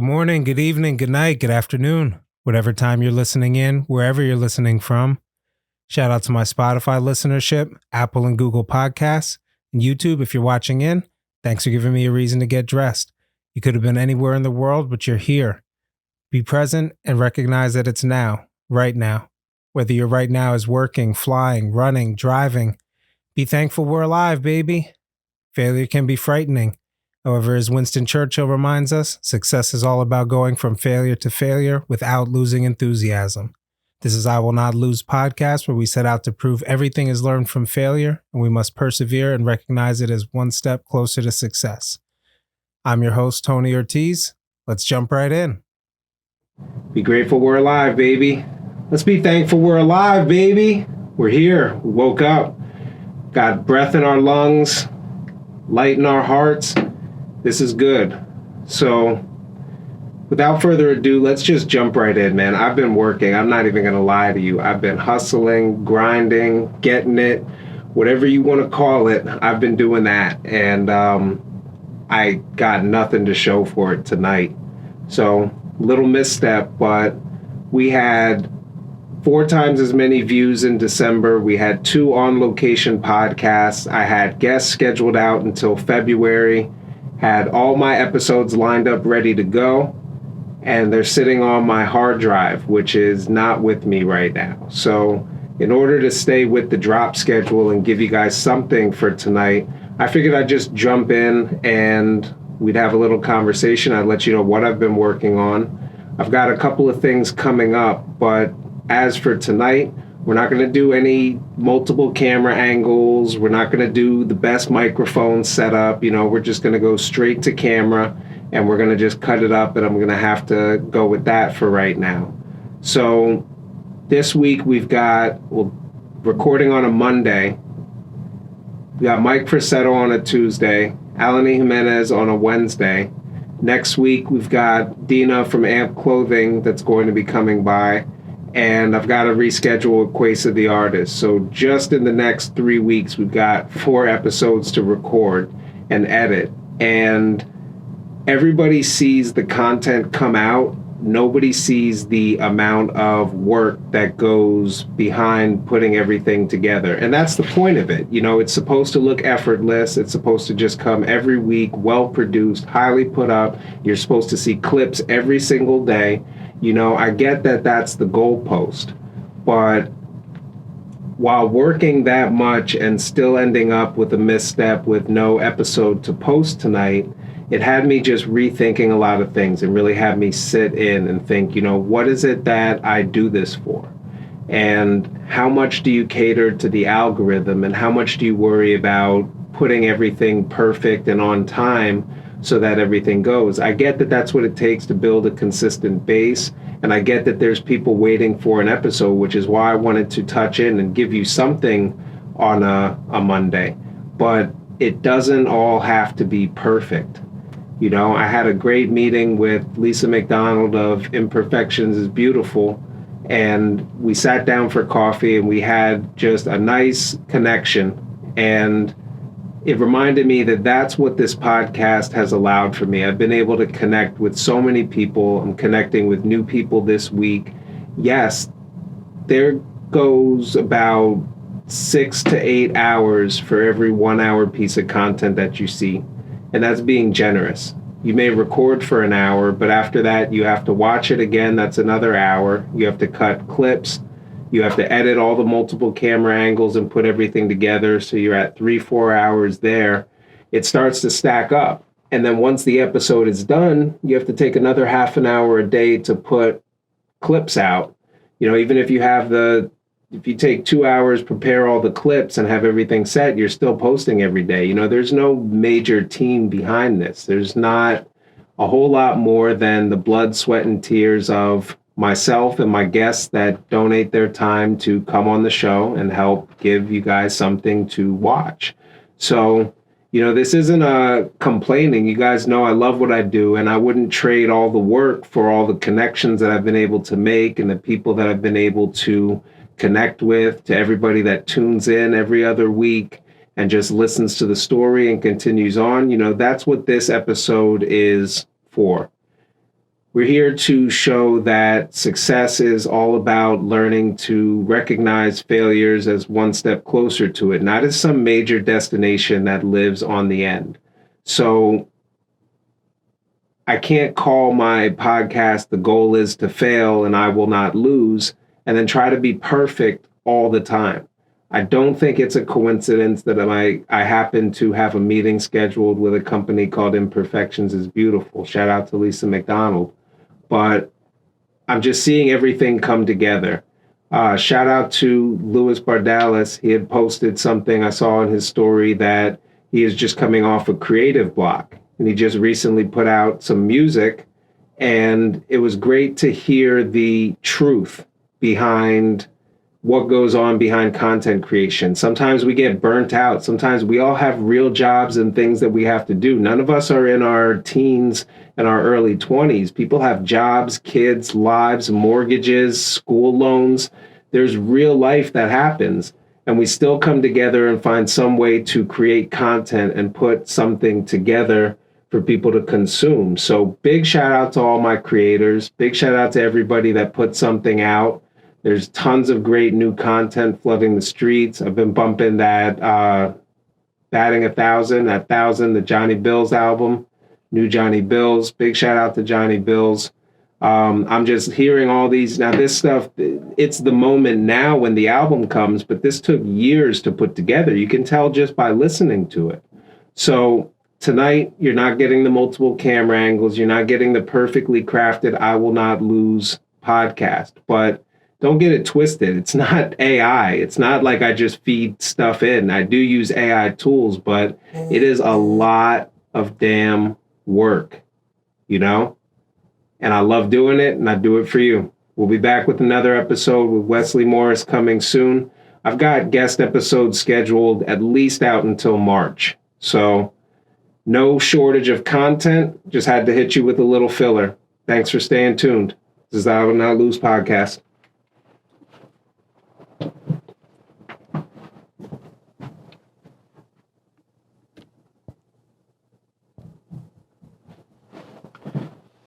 Good morning, good evening, good night, good afternoon, whatever time you're listening in, wherever you're listening from. Shout out to my Spotify listenership, Apple and Google Podcasts, and YouTube if you're watching in. Thanks for giving me a reason to get dressed. You could have been anywhere in the world, but you're here. Be present and recognize that it's now, right now. Whether your right now is working, flying, running, driving, be thankful we're alive, baby. Failure can be frightening. However, as Winston Churchill reminds us, success is all about going from failure to failure without losing enthusiasm. This is I Will Not Lose podcast, where we set out to prove everything is learned from failure, and we must persevere and recognize it as one step closer to success. I'm your host, Tony Ortiz. Let's jump right in. Be grateful we're alive, baby. Let's be thankful we're alive, baby. We're here. We woke up. Got breath in our lungs, light in our hearts. This is good. So, without further ado, let's just jump right in, man. I've been working. I'm not even going to lie to you. I've been hustling, grinding, getting it, whatever you want to call it. I've been doing that, and I got nothing to show for it tonight. So, little misstep, but we had 4 times as many views in December. We had 2 on-location podcasts. I had guests scheduled out until February. Had all my episodes lined up ready to go, and they're sitting on my hard drive, which is not with me right now. So in order to stay with the drop schedule and give you guys something for tonight, I figured I'd just jump in and we'd have a little conversation. I'd let you know what I've been working on. I've got a couple of things coming up, but as for tonight, we're not going to do any multiple camera angles. We're not going to do the best microphone setup. We're just going to go straight to camera, and we're going to just cut it up, and I'm going to have to go with that for right now. So this week we're recording on a Monday. We got Mike Frisetto on a Tuesday, Alani Jimenez on a Wednesday. Next week we've got Dina from Amp Clothing that's going to be coming by. And I've got to reschedule with Quasa the Artist. So just in the next 3 weeks, we've got 4 episodes to record and edit. And everybody sees the content come out. Nobody sees the amount of work that goes behind putting everything together. And that's the point of it. It's supposed to look effortless. It's supposed to just come every week, well-produced, highly put up. You're supposed to see clips every single day. I get that that's the goalpost, but while working that much and still ending up with a misstep with no episode to post tonight, it had me just rethinking a lot of things and really had me sit in and think, what is it that I do this for? And how much do you cater to the algorithm, and how much do you worry about putting everything perfect and on time so that everything goes? I get that that's what it takes to build a consistent base, and I get that there's people waiting for an episode, which is why I wanted to touch in and give you something on a Monday. But it doesn't all have to be perfect. I had a great meeting with Lisa McDonald of Imperfections is Beautiful, and we sat down for coffee and we had just a nice connection, and it reminded me that that's what this podcast has allowed for me. I've been able to connect with so many people. I'm connecting with new people this week. Yes, there goes about 6 to 8 hours for every 1 hour piece of content that you see. And that's being generous. You may record for an hour, but after that, you have to watch it again. That's another hour. You have to cut clips. You have to edit all the multiple camera angles and put everything together. So you're at 3-4 hours there. It starts to stack up. And then once the episode is done, you have to take another half an hour a day to put clips out. Even if you take 2 hours, prepare all the clips and have everything set, you're still posting every day. There's no major team behind this. There's not a whole lot more than the blood, sweat, and tears of myself and my guests that donate their time to come on the show and help give you guys something to watch. So, this isn't a complaining. You guys know I love what I do, and I wouldn't trade all the work for all the connections that I've been able to make and the people that I've been able to connect with, to everybody that tunes in every other week and just listens to the story and continues on. That's what this episode is for. We're here to show that success is all about learning to recognize failures as one step closer to it, not as some major destination that lives on the end. So I can't call my podcast "The Goal is to Fail and I Will Not Lose" and then try to be perfect all the time. I don't think it's a coincidence that I happen to have a meeting scheduled with a company called Imperfections is Beautiful. Shout out to Lisa McDonald. But I'm just seeing everything come together. Shout out to Louis Bardalis. He had posted something I saw in his story that he is just coming off a creative block. And he just recently put out some music. And it was great to hear the truth behind what goes on behind content creation. Sometimes we get burnt out. Sometimes we all have real jobs and things that we have to do. None of us are in our teens and our early 20s. People have jobs, kids, lives, mortgages, school loans. There's real life that happens. And we still come together and find some way to create content and put something together for people to consume. So big shout out to all my creators. Big shout out to everybody that put something out. There's tons of great new content flooding the streets. I've been bumping that Batting 1,000, the Johnny Bills album, new Johnny Bills. Big shout out to Johnny Bills. I'm just hearing all these. Now this stuff, it's the moment now when the album comes, but this took years to put together. You can tell just by listening to it. So tonight, you're not getting the multiple camera angles. You're not getting the perfectly crafted I Will Not Lose podcast, but don't get it twisted. It's not AI. It's not like I just feed stuff in. I do use AI tools, but it is a lot of damn work, you know? And I love doing it, and I do it for you. We'll be back with another episode with Wesley Morris coming soon. I've got guest episodes scheduled at least out until March. So no shortage of content. Just had to hit you with a little filler. Thanks for staying tuned. This is the I Will Not Lose podcast.